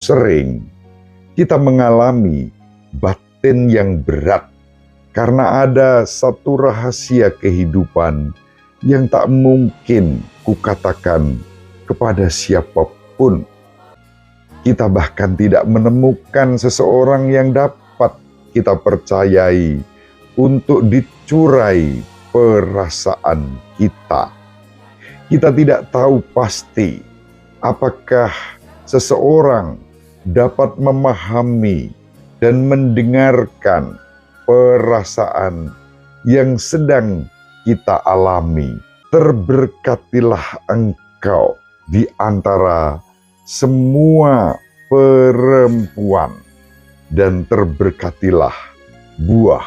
Sering kita mengalami batin yang berat karena ada satu rahasia kehidupan yang tak mungkin kukatakan kepada siapapun. Kita bahkan tidak menemukan seseorang yang dapat kita percayai untuk dicurai perasaan kita. Kita tidak tahu pasti apakah seseorang dapat memahami dan mendengarkan perasaan yang sedang kita alami. Terberkatilah engkau di antara semua perempuan, dan terberkatilah buah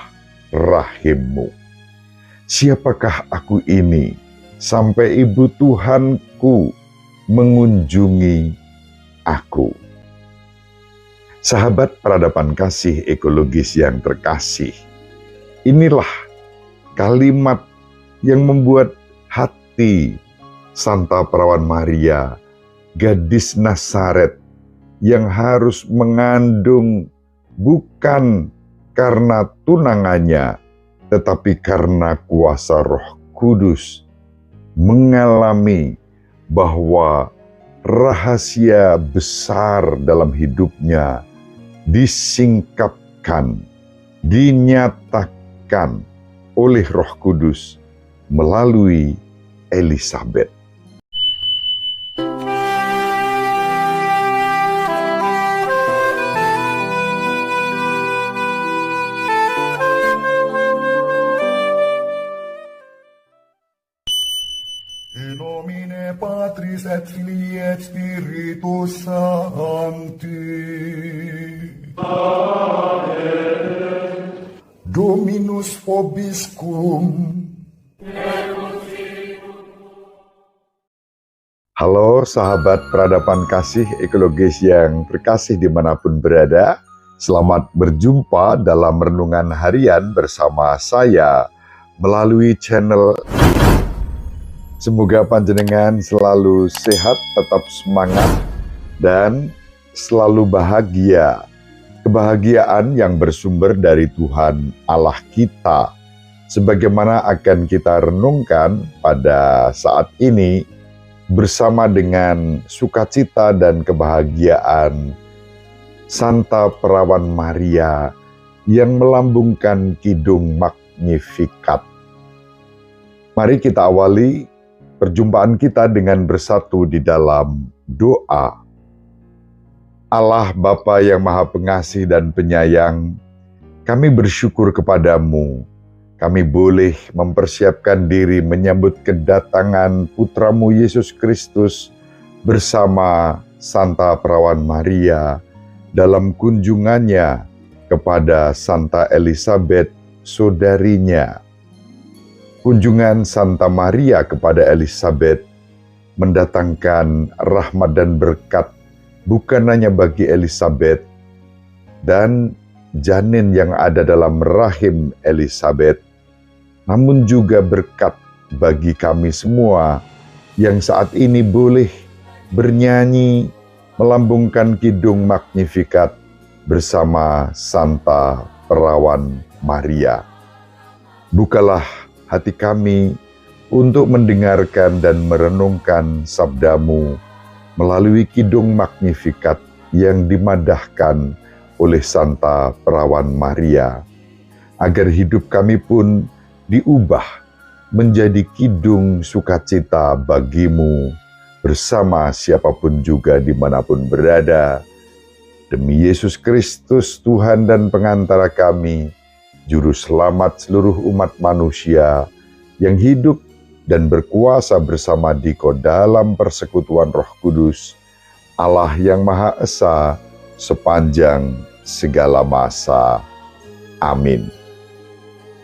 rahimmu. Siapakah aku ini sampai Ibu Tuhanku mengunjungi aku? Sahabat peradaban kasih ekologis yang terkasih, inilah kalimat yang membuat hati Santa Perawan Maria, gadis Nazaret yang harus mengandung bukan karena tunangannya, tetapi karena kuasa Roh Kudus, mengalami bahwa rahasia besar dalam hidupnya disingkapkan, dinyatakan oleh Roh Kudus melalui Elisabet. In nomine Patris et Filii et Spiritus Sancti. Amen. Dominus vobiscum. Halo sahabat peradaban kasih ekologis yang terkasih dimanapun berada. Selamat berjumpa dalam renungan harian bersama saya melalui channel. Semoga panjenengan selalu sehat, tetap semangat, dan selalu bahagia. Kebahagiaan yang bersumber dari Tuhan Allah kita. Sebagaimana akan kita renungkan pada saat ini bersama dengan sukacita dan kebahagiaan Santa Perawan Maria yang melambungkan kidung Magnificat. Mari kita awali perjumpaan kita dengan bersatu di dalam doa. Allah Bapa yang Maha Pengasih dan Penyayang, kami bersyukur kepadamu. Kami boleh mempersiapkan diri menyambut kedatangan Putramu Yesus Kristus bersama Santa Perawan Maria dalam kunjungannya kepada Santa Elisabet, saudarinya. Kunjungan Santa Maria kepada Elisabet mendatangkan rahmat dan berkat bukan hanya bagi Elisabet dan janin yang ada dalam rahim Elisabet, namun juga berkat bagi kami semua yang saat ini boleh bernyanyi melambungkan kidung Magnificat bersama Santa Perawan Maria. Bukalah hati kami untuk mendengarkan dan merenungkan sabdamu melalui kidung Magnificat yang dimadahkan oleh Santa Perawan Maria, agar hidup kami pun diubah menjadi kidung sukacita bagimu bersama siapapun juga dimanapun berada. Demi Yesus Kristus Tuhan dan pengantara kami, Juru Selamat seluruh umat manusia yang hidup dan berkuasa bersama Diko dalam persekutuan Roh Kudus, Allah yang Maha Esa sepanjang segala masa. Amin.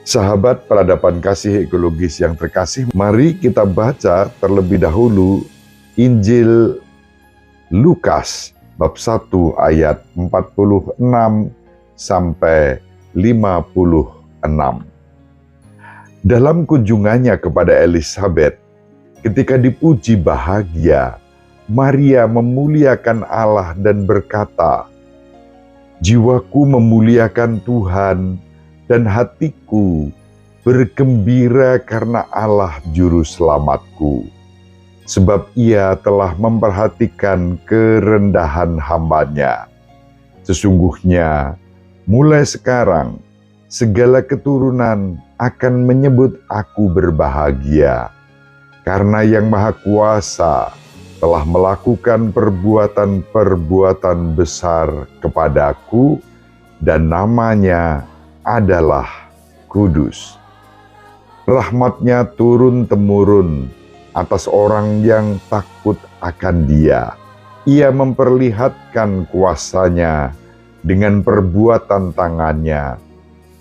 Sahabat peradaban kasih ekologis yang terkasih, mari kita baca terlebih dahulu Injil Lukas bab 1 ayat 46 sampai 56. Dalam kunjungannya kepada Elisabet, ketika dipuji bahagia, Maria memuliakan Allah dan berkata, "Jiwaku memuliakan Tuhan dan hatiku bergembira karena Allah Juru Selamatku. Sebab Ia telah memperhatikan kerendahan hamba-Nya. Sesungguhnya mulai sekarang segala keturunan akan menyebut aku berbahagia, karena Yang Maha Kuasa telah melakukan perbuatan-perbuatan besar kepadaku, dan namanya adalah kudus. Rahmat-Nya turun-temurun atas orang yang takut akan Dia. Ia memperlihatkan kuasa-Nya dengan perbuatan tangan-Nya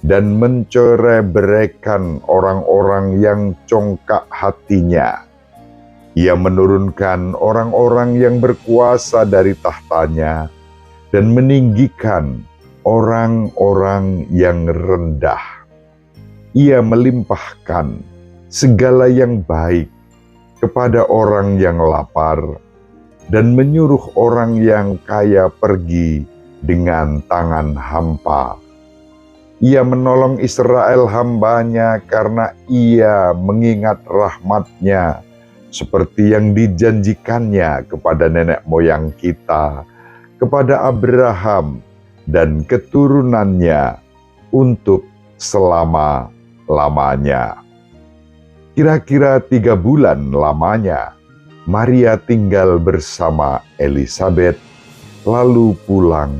dan mencerai-beraikan orang-orang yang congkak hatinya. Ia menurunkan orang-orang yang berkuasa dari tahtanya dan meninggikan orang-orang yang rendah. Ia melimpahkan segala yang baik kepada orang yang lapar dan menyuruh orang yang kaya pergi dengan tangan hampa. Ia menolong Israel hamba-Nya karena Ia mengingat rahmat-Nya seperti yang dijanjikannya kepada nenek moyang kita, kepada Abraham dan keturunannya untuk selama-lamanya." Kira-kira 3 bulan lamanya, Maria tinggal bersama Elisabet, lalu pulang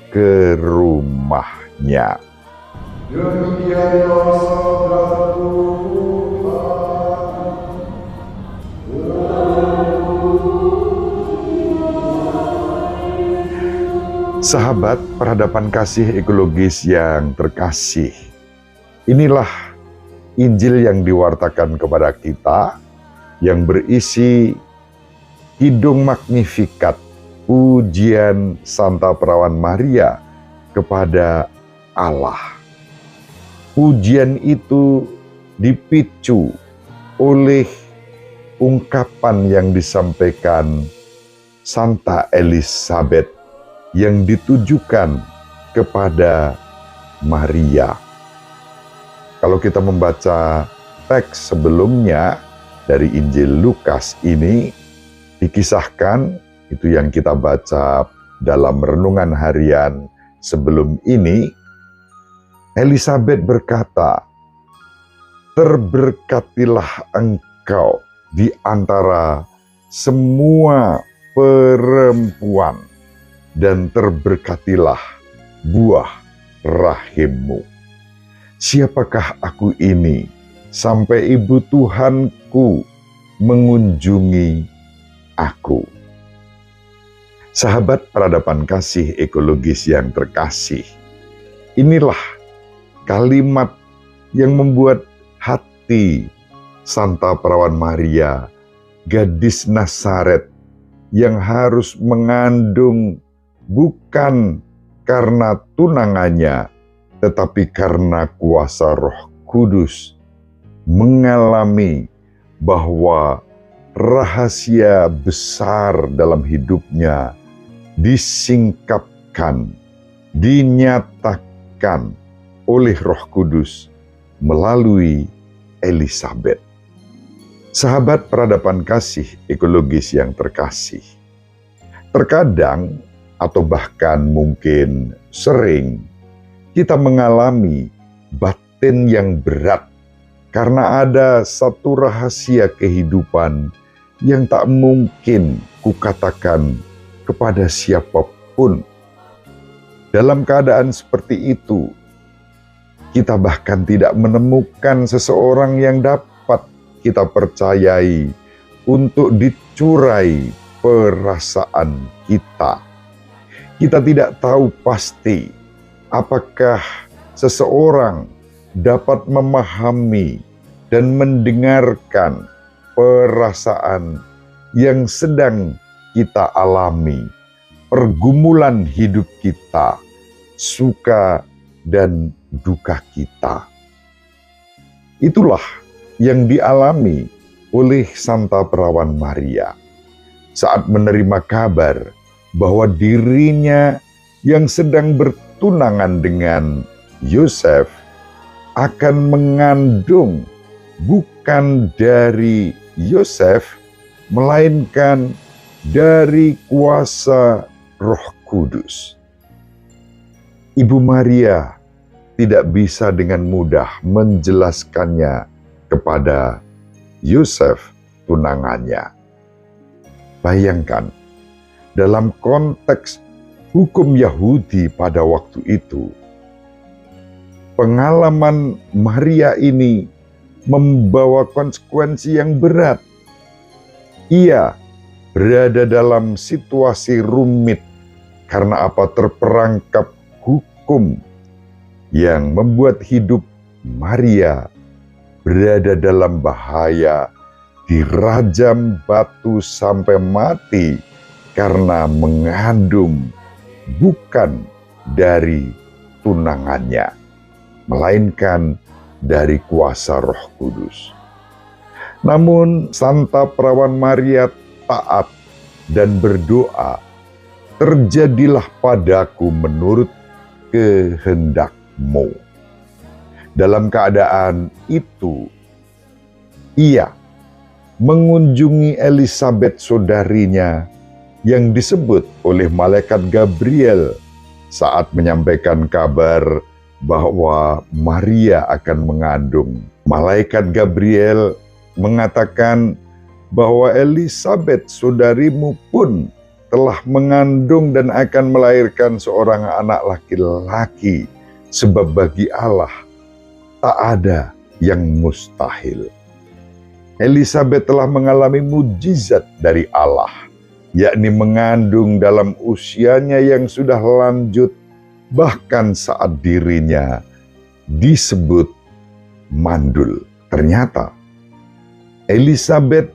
ke rumahnya. Demikianlah sabda Tuhan. Sahabat peradaban kasih ekologis yang terkasih, inilah Injil yang diwartakan kepada kita, yang berisi Kidung Magnificat, pujian Santa Perawan Maria kepada Allah. Pujian itu dipicu oleh ungkapan yang disampaikan Santa Elisabet yang ditujukan kepada Maria. Kalau kita membaca teks sebelumnya dari Injil Lukas ini, dikisahkan, itu yang kita baca dalam renungan harian sebelum ini, Elisabet berkata, "Terberkatilah engkau di antara semua perempuan, dan terberkatilah buah rahimmu. Siapakah aku ini sampai ibu Tuhanku mengunjungi aku?" Sahabat peradaban kasih ekologis yang terkasih, inilah kalimat yang membuat hati Santa Perawan Maria, gadis Nazaret yang harus mengandung bukan karena tunangannya, tetapi karena kuasa Roh Kudus, mengalami bahwa rahasia besar dalam hidupnya disingkapkan, dinyatakan oleh Roh Kudus melalui Elisabet. Sahabat peradaban kasih ekologis yang terkasih, terkadang atau bahkan mungkin sering kita mengalami batin yang berat karena ada satu rahasia kehidupan yang tak mungkin kukatakan kepada siapapun. Dalam keadaan seperti itu, kita bahkan tidak menemukan seseorang yang dapat kita percayai untuk dicurai perasaan kita. Kita tidak tahu pasti apakah seseorang dapat memahami dan mendengarkan perasaan yang sedang kita alami, pergumulan hidup kita, suka dan duka kita. Itulah yang dialami oleh Santa Perawan Maria. saat menerima kabar bahwa dirinya yang sedang bertunangan dengan Yosef akan mengandung bukan dari Yosef, melainkan dari kuasa Roh Kudus. Ibu Maria tidak bisa dengan mudah menjelaskannya kepada Yosef tunangannya. Bayangkan, dalam konteks hukum Yahudi pada waktu itu, pengalaman Maria ini membawa konsekuensi yang berat. Ia berada dalam situasi rumit karena terperangkap hukum yang membuat hidup Maria berada dalam bahaya, dirajam batu sampai mati karena mengandung bukan dari tunangannya, melainkan dari kuasa Roh Kudus. Namun Santa Perawan Maria taat dan berdoa, "Terjadilah padaku menurut kehendak-Mu." Dalam keadaan itu, ia mengunjungi Elisabet saudarinya yang disebut oleh malaikat Gabriel saat menyampaikan kabar bahwa Maria akan mengandung. Malaikat Gabriel mengatakan bahwa Elisabet saudarimu pun telah mengandung dan akan melahirkan seorang anak laki-laki, sebab bagi Allah tak ada yang mustahil. Elisabet telah mengalami mujizat dari Allah, yakni mengandung dalam usianya yang sudah lanjut, bahkan saat dirinya disebut mandul. Ternyata Elisabet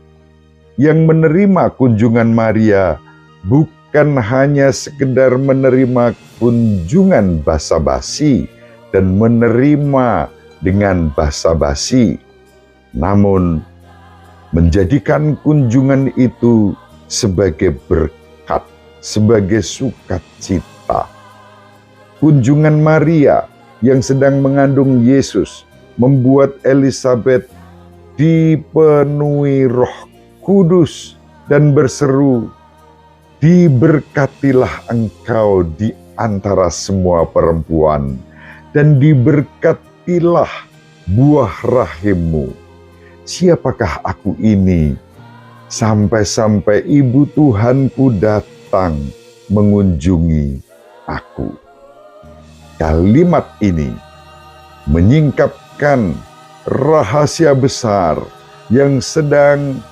yang menerima kunjungan Maria bukan hanya sekedar menerima kunjungan basa-basi dan menerima dengan basa-basi, namun menjadikan kunjungan itu sebagai berkat, sebagai sukacita. Kunjungan Maria yang sedang mengandung Yesus membuat Elisabet dipenuhi Roh Kudus dan berseru, "Diberkatilah engkau di antara semua perempuan, dan diberkatilah buah rahimmu. Siapakah aku ini, sampai-sampai ibu Tuhanku datang mengunjungi aku?" Kalimat ini menyingkapkan rahasia besar yang sedang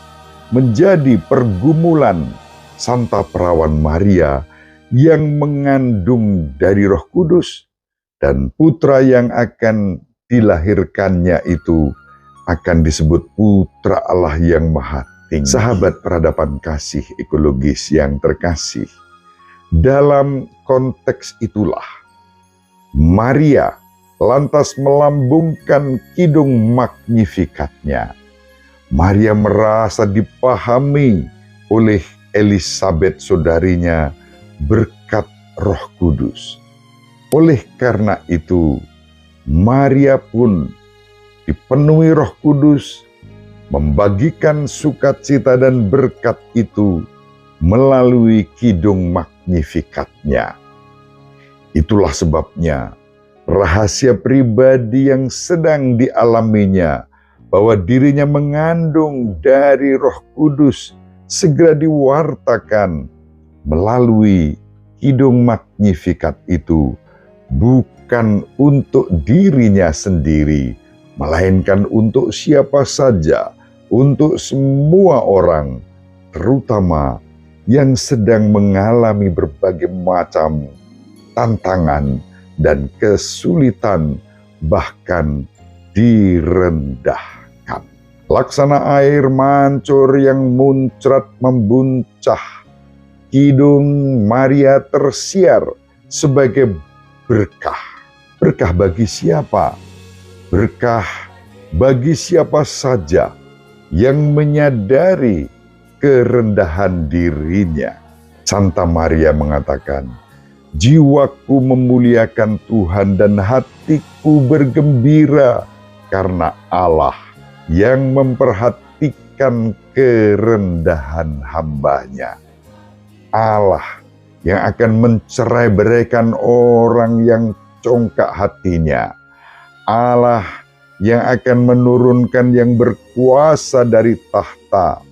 menjadi pergumulan Santa Perawan Maria yang mengandung dari Roh Kudus, dan putra yang akan dilahirkannya itu akan disebut Putra Allah yang Maha Tinggi. Sahabat peradaban kasih ekologis yang terkasih, dalam konteks itulah Maria lantas melambungkan kidung Magnifikatnya. Maria merasa dipahami oleh Elisabet saudarinya berkat Roh Kudus. Oleh karena itu, Maria pun dipenuhi Roh Kudus, membagikan sukacita dan berkat itu melalui kidung Magnifikatnya. Itulah sebabnya rahasia pribadi yang sedang dialaminya, bahwa dirinya mengandung dari Roh Kudus, segera diwartakan melalui kidung Magnifikat itu, bukan untuk dirinya sendiri, melainkan untuk siapa saja, untuk semua orang, terutama yang sedang mengalami berbagai macam tantangan dan kesulitan, bahkan direndahkan. Laksana air mancur yang muncrat membuncah, kidung Maria tersiar sebagai berkah. Berkah bagi siapa? Berkah bagi siapa saja yang menyadari kerendahan dirinya. Santa Maria mengatakan, jiwaku memuliakan Tuhan dan hatiku bergembira karena Allah yang memperhatikan kerendahan hamba-Nya. Allah yang akan mencerai-beraikan orang yang congkak hatinya. Allah yang akan menurunkan yang berkuasa dari tahta.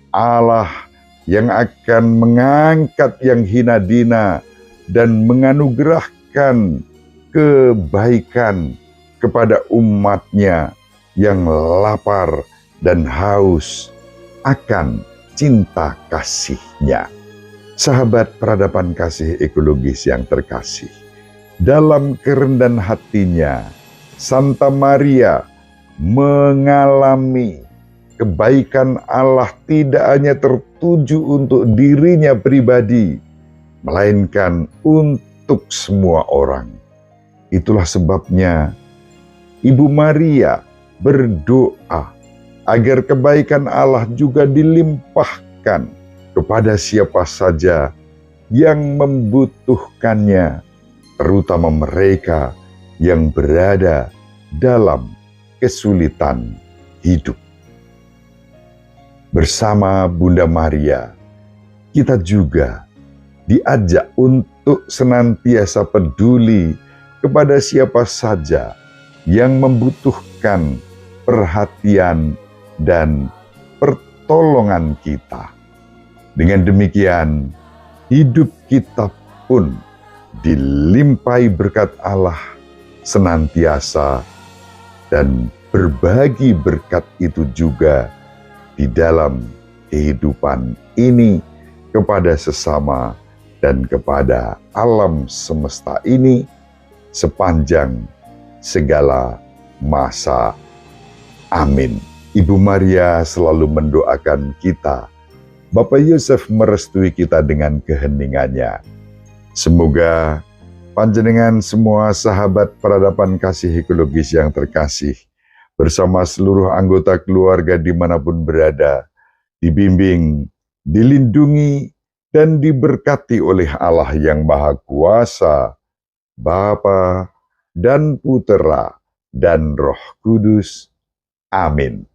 Allah yang akan mengangkat yang hina dina dan menganugerahkan kebaikan kepada umat-Nya yang lapar dan haus akan cinta kasih-Nya. Sahabat peradaban kasih ekologis yang terkasih, dalam kerendahan hatinya, Santa Maria mengalami kebaikan Allah tidak hanya tertuju untuk dirinya pribadi, melainkan untuk semua orang. Itulah sebabnya Ibu Maria berdoa agar kebaikan Allah juga dilimpahkan kepada siapa saja yang membutuhkannya, terutama mereka yang berada dalam kesulitan hidup. Bersama Bunda Maria, kita juga diajak untuk senantiasa peduli kepada siapa saja yang membutuhkan perhatian dan pertolongan kita. Dengan demikian, hidup kita pun dilimpahi berkat Allah senantiasa dan berbagi berkat itu juga di dalam kehidupan ini kepada sesama dan kepada alam semesta ini sepanjang segala masa. Amin. Ibu Maria selalu mendoakan kita. Bapak Yosef merestui kita dengan keheningannya. Semoga panjenengan semua sahabat peradaban kasih ekologis yang terkasih, bersama seluruh anggota keluarga dimanapun berada, dibimbing, dilindungi, dan diberkati oleh Allah yang Maha Kuasa, Bapa dan Putera dan Roh Kudus. Amin.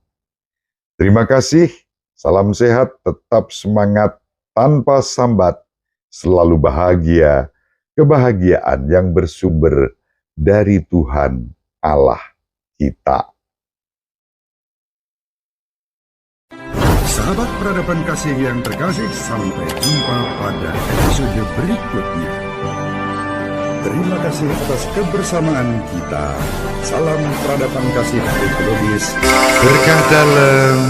Terima kasih, salam sehat, tetap semangat, tanpa sambat, selalu bahagia, kebahagiaan yang bersumber dari Tuhan Allah kita. Sahabat peradaban kasih yang terkasih, sampai jumpa pada episode berikutnya. Terima kasih atas kebersamaan kita. Salam peradaban kasih ekologis. Berkah dalam